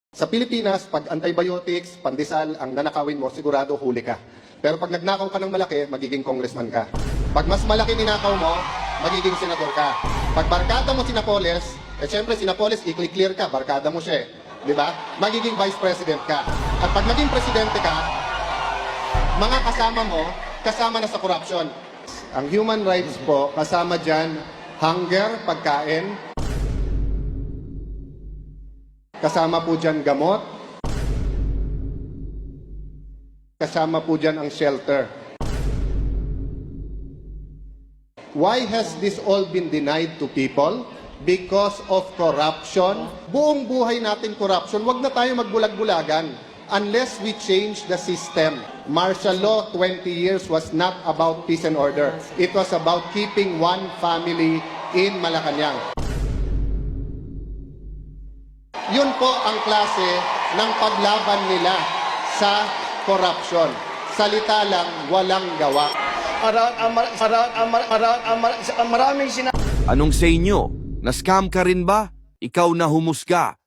Sa Pilipinas, pag antibiotics, pandesal, ang nanakawin mo, sigurado huli ka. Pero pag nagnakaw ka ng malaki, magiging congressman ka. Pag mas malaki ninakaw mo, magiging senador ka. Pag barkada mo si Napoles, syempre si Napoles, i-clear ka, barkada mo siya Di ba? Magiging vice president ka. At pag naging presidente ka, mga kasama mo, kasama na sa corruption. Ang human rights po, kasama dyan, hunger, pagkain, kasama po dyan gamot, kasama po dyan ang shelter. Why has this all been denied to people? Because of corruption. Buong buhay natin corruption. Huwag na tayo magbulag-bulagan unless we change the system. Martial law 20 years was not about peace and order. It was about keeping one family in Malacanang. Yun po ang klase ng paglaban nila sa corruption. Salita lang, walang gawa. Anong sa inyo? Na-scam ka rin ba? Ikaw na humusga.